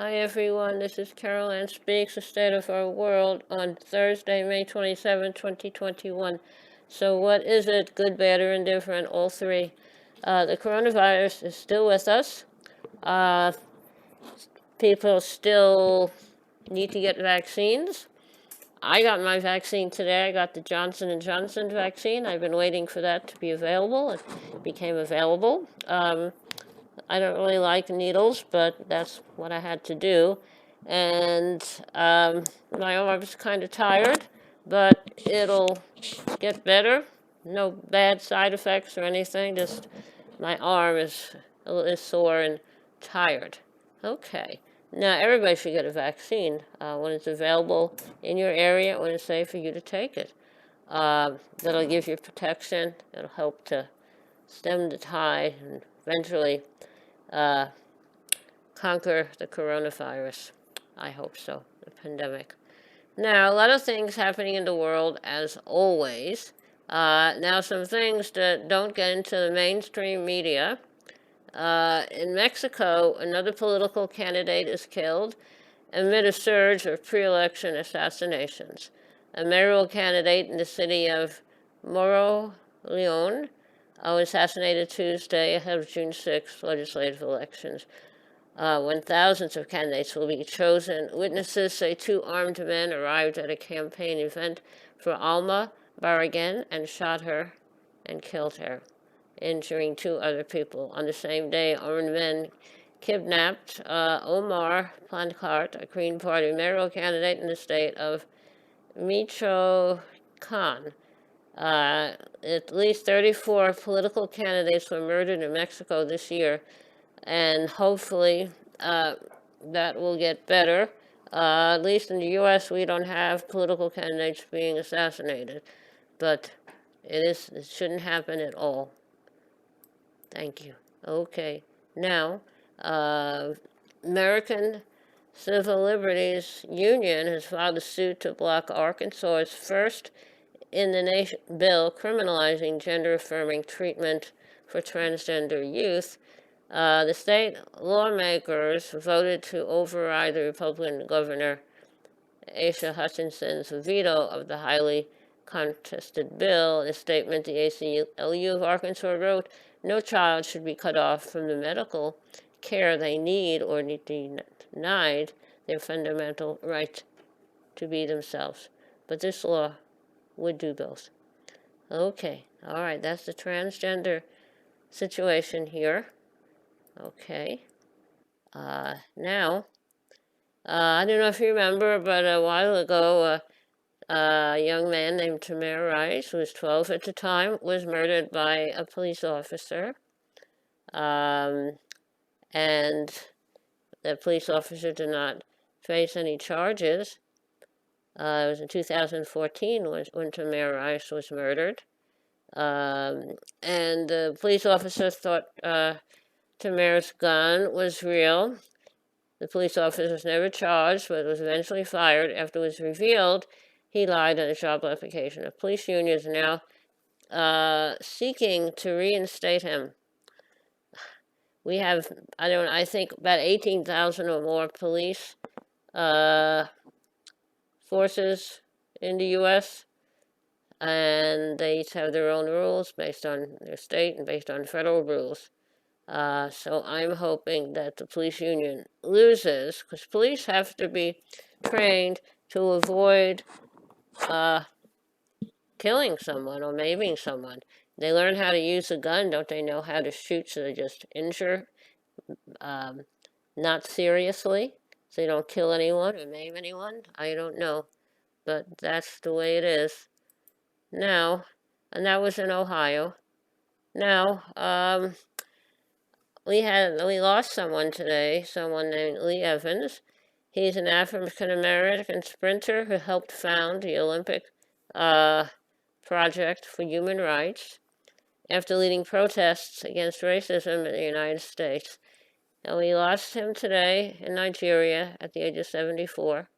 Hi everyone, this is Carol Ann Speaks, the state of our world on Thursday, May 27, 2021. So what is it, good, bad, or indifferent? All three. The coronavirus is still with us. Uh, People still need to get vaccines. I got my vaccine today. I got the Johnson & Johnson vaccine. I've been waiting for that to be available. It became available. I don't really like needles, but that's what I had to do. And my arm's kind of tired, but it'll get better. No bad side effects or anything, just my arm is sore and tired. Okay. Now, everybody should get a vaccine when it's available in your area, when it's safe for you to take it. That'll give you protection. It'll help to stem the tide and eventually uh, conquer the coronavirus. I hope so, the pandemic. Now, a lot of things happening in the world, as always. Now, some things that don't get into the mainstream media. In Mexico, another political candidate is killed amid a surge of pre-election assassinations. A mayoral candidate in the city of Moroleon was assassinated Tuesday ahead of June 6 legislative elections, when thousands of candidates will be chosen. Witnesses say two armed men arrived at a campaign event for Alma Barragán and shot her and killed her, injuring two other people. On the same day, armed men kidnapped Omar Plancart, a Green Party mayoral candidate in the state of Michoacan. At least 34 political candidates were murdered in Mexico this year, and hopefully that will get better. At least in the U.S., we don't have political candidates being assassinated, but it shouldn't happen at all. Thank you. Okay, now, American Civil Liberties Union has filed a suit to block Arkansas's first in the nation bill criminalizing gender-affirming treatment for transgender youth. The state lawmakers voted to override the Republican Governor Asa Hutchinson's veto of the highly contested bill. In a statement, the ACLU of Arkansas wrote, "No child should be cut off from the medical care they need or denied their fundamental right to be themselves." But this law would do both. Okay, all right, that's the transgender situation here. Okay. Now, I don't know if you remember, but a while ago, a young man named Tamir Rice, who was 12 at the time, was murdered by a police officer. And the police officer did not face any charges. It was in 2014 when Tamir Rice was murdered. And the police officer thought Tamir's gun was real. The police officer was never charged, but was eventually fired after it was revealed he lied on a job application. The police union is now seeking to reinstate him. We have, I think about 18,000 or more police forces in the U.S., and they each have their own rules based on their state and based on federal rules. So I'm hoping that the police union loses, because police have to be trained to avoid killing someone or maiming someone. They learn how to use a gun, don't they know how to shoot so they just injure, not seriously, so they don't kill anyone or maim anyone? I don't know, but that's the way it is. Now, and that was in Ohio. Now, we lost someone today, someone named Lee Evans. He's an African American sprinter who helped found the Olympic Project for Human Rights after leading protests against racism in the United States. Now, we lost him today in Nigeria at the age of 74.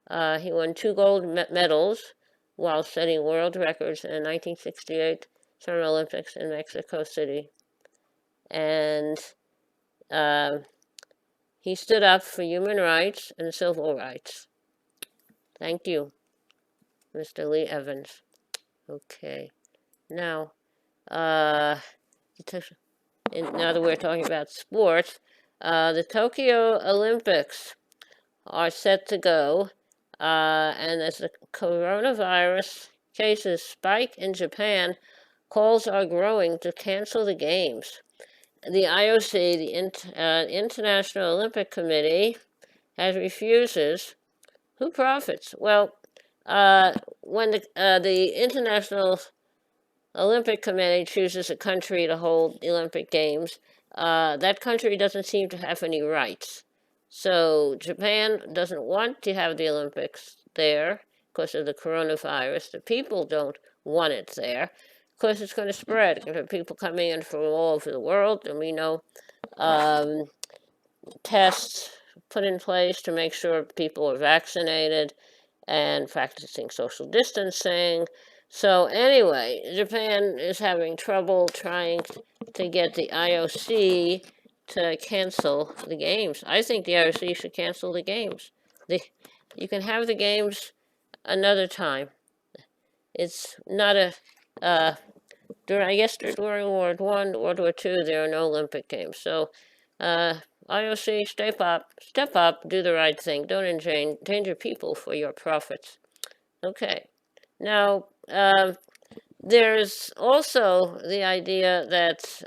He won 2 gold medals while setting world records in the 1968 Summer Olympics in Mexico City. And He stood up for human rights and civil rights. Thank you, Mr. Lee Evans. Okay, now, now that we're talking about sports, the Tokyo Olympics are set to go, and as the coronavirus cases spike in Japan, calls are growing to cancel the games. The IOC, the International Olympic Committee, has refuses. Who profits? Well, when the International Olympic Committee chooses a country to hold the Olympic Games, that country doesn't seem to have any rights. So Japan doesn't want to have the Olympics there because of the coronavirus. The people don't want it there because it's going to spread. There are people coming in from all over the world, and we know tests put in place to make sure people are vaccinated and practicing social distancing. So anyway, Japan is having trouble trying to get the IOC to cancel the games. I think the IOC should cancel the games. You can have the games another time. It's not a I guess during World War I, World War II, there are no Olympic Games. So IOC, step up, do the right thing. Don't endanger people for your profits. Okay. Now, there's also the idea that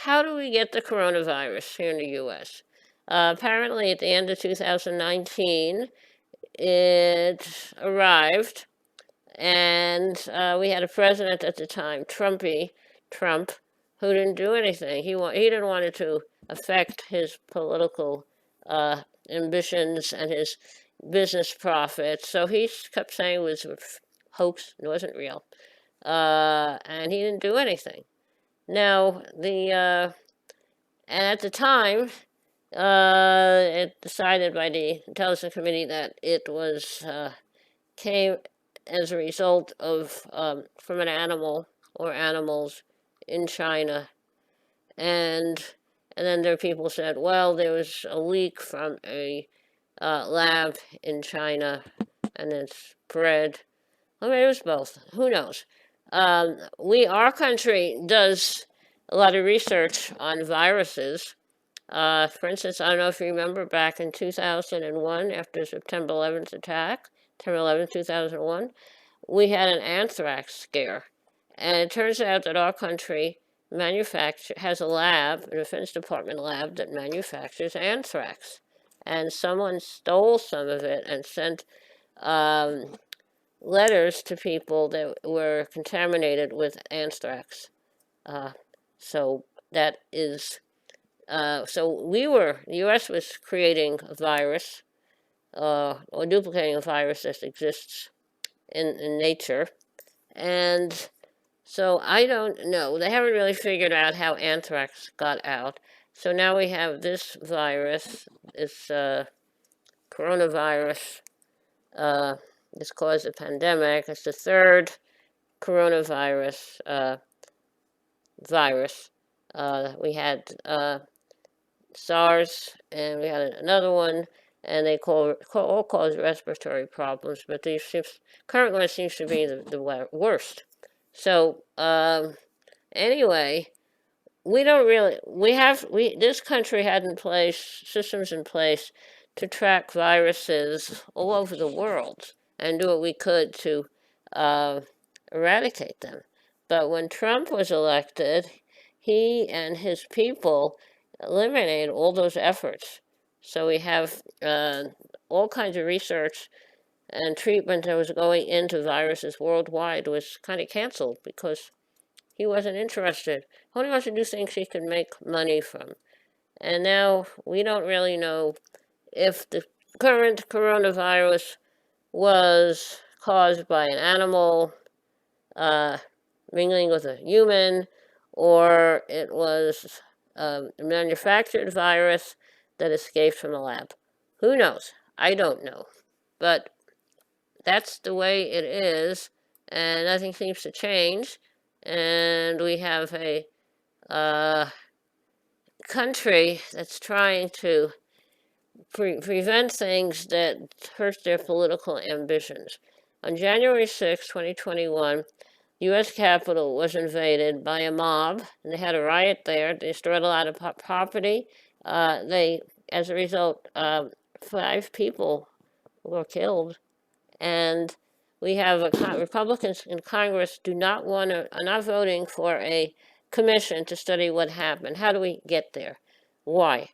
how do we get the coronavirus here in the U.S.? Apparently, at the end of 2019, it arrived, and we had a president at the time, Trump, who didn't do anything. He didn't want it to affect his political ambitions and his business profits. So he kept saying it was a hoax, it wasn't real. And he didn't do anything. Now, and at the time, it decided by the Intelligence Committee that it was came as a result of from an animal or animals in China, and then there are people who said, well, there was a leak from a lab in China, and it spread. I mean, it was both. Who knows? Our country does a lot of research on viruses. For instance, I don't know if you remember back in 2001, after September 11th attack, September 11th, 2001, we had an anthrax scare. And it turns out that our country has a lab, a Defense Department lab, that manufactures anthrax. And someone stole some of it and sent letters to people that were contaminated with anthrax. So that is, the U.S. was creating a virus, or duplicating a virus that exists in nature. And so I don't know. They haven't really figured out how anthrax got out. So now we have this virus, this coronavirus. This caused a pandemic. It's the third coronavirus virus. We had SARS, and we had another one, and they all cause respiratory problems. But the current one seems to be the worst. So anyway, this country had systems in place to track viruses all over the world and do what we could to eradicate them. But when Trump was elected, he and his people eliminated all those efforts. So we have all kinds of research and treatment that was going into viruses worldwide was kind of canceled because he wasn't interested. He only wants to do things he can make money from. And now we don't really know if the current coronavirus was caused by an animal mingling with a human, or it was a manufactured virus that escaped from a lab. Who knows? I don't know. But that's the way it is, and nothing seems to change. And we have a country that's trying to prevent things that hurt their political ambitions. On January 6, 2021, U.S. Capitol was invaded by a mob, and they had a riot there. They destroyed a lot of property. As a result, 5 people were killed, and we have Republicans in Congress are not voting for a commission to study what happened. How do we get there? Why?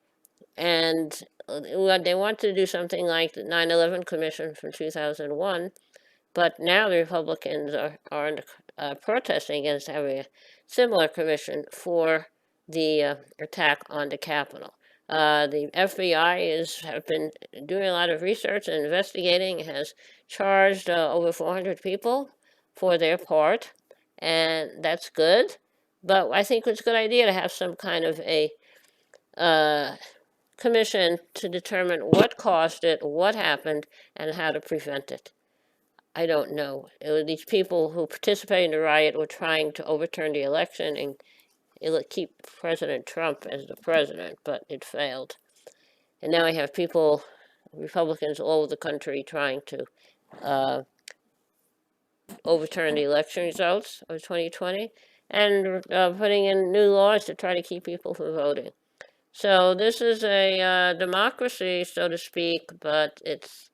And they want to do something like the 9/11 Commission from 2001, but now the Republicans are protesting against having a similar commission for the attack on the Capitol. The FBI have been doing a lot of research and investigating, has charged over 400 people for their part, and that's good. But I think it's a good idea to have some kind of a commission to determine what caused it, what happened, and how to prevent it. I don't know. These people who participated in the riot were trying to overturn the election and keep President Trump as the president, but it failed. And now we have people, Republicans all over the country, trying to overturn the election results of 2020 and putting in new laws to try to keep people from voting. So this is a democracy, so to speak, but it's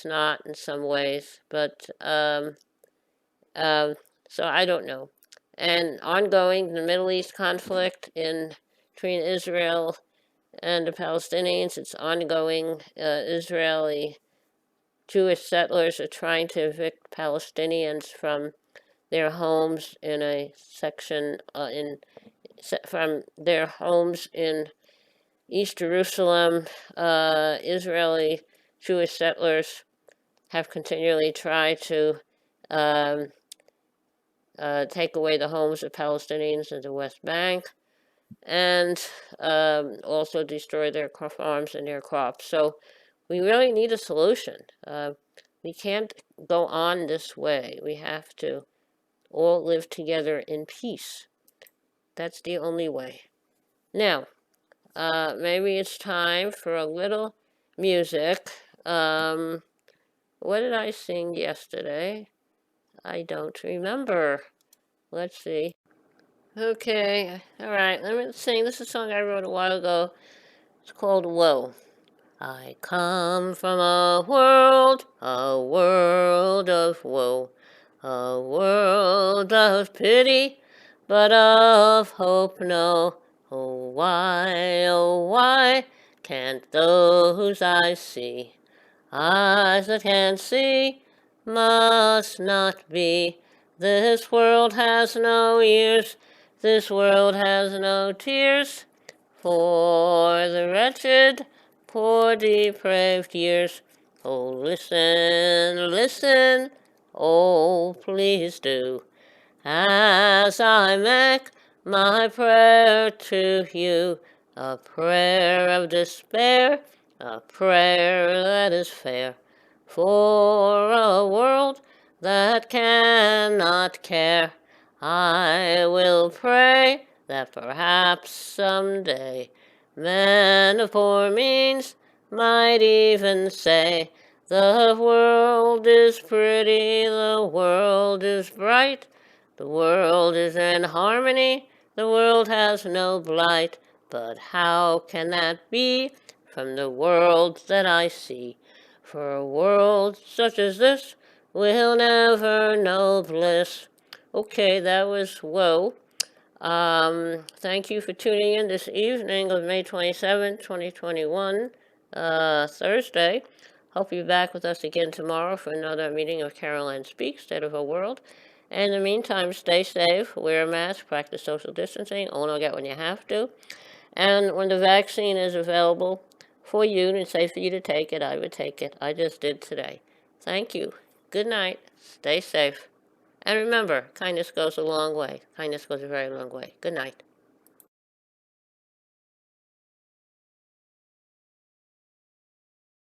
not in some ways. But so I don't know. And ongoing, the Middle East conflict between Israel and the Palestinians, it's ongoing. Israeli Jewish settlers are trying to evict Palestinians from their homes in a section from their homes in East Jerusalem. Israeli Jewish settlers have continually tried to take away the homes of Palestinians in the West Bank, and also destroy their farms and their crops. So we really need a solution. We can't go on this way. We have to all live together in peace. That's the only way. Now, maybe it's time for a little music. What did I sing yesterday? I don't remember. Let's see. Okay, all right, let me sing. This is a song I wrote a while ago. It's called Woe. I come from a world of woe, a world of pity, but of hope no. Oh why can't those eyes see? Eyes that can see must not be. This world has no ears, this world has no tears, for the wretched, poor depraved years. Oh, listen, oh, please do, as I make my prayer to you, a prayer of despair, a prayer that is fair, for a world that cannot care. I will pray that perhaps someday men of poor means might even say, the world is pretty, the world is bright, the world is in harmony, the world has no blight. But how can that be from the world that I see? For a world such as this will never know bliss. Okay, that was Woe. Thank you for tuning in this evening of May 27, 2021, Thursday. Hope you're back with us again tomorrow for another meeting of Caroline Speaks, State of Her World. And in the meantime, stay safe, wear a mask, practice social distancing, only get when you have to. And when the vaccine is available for you and safe for you to take it, I would take it. I just did today. Thank you. Good night. Stay safe. And remember, kindness goes a long way. Kindness goes a very long way. Good night.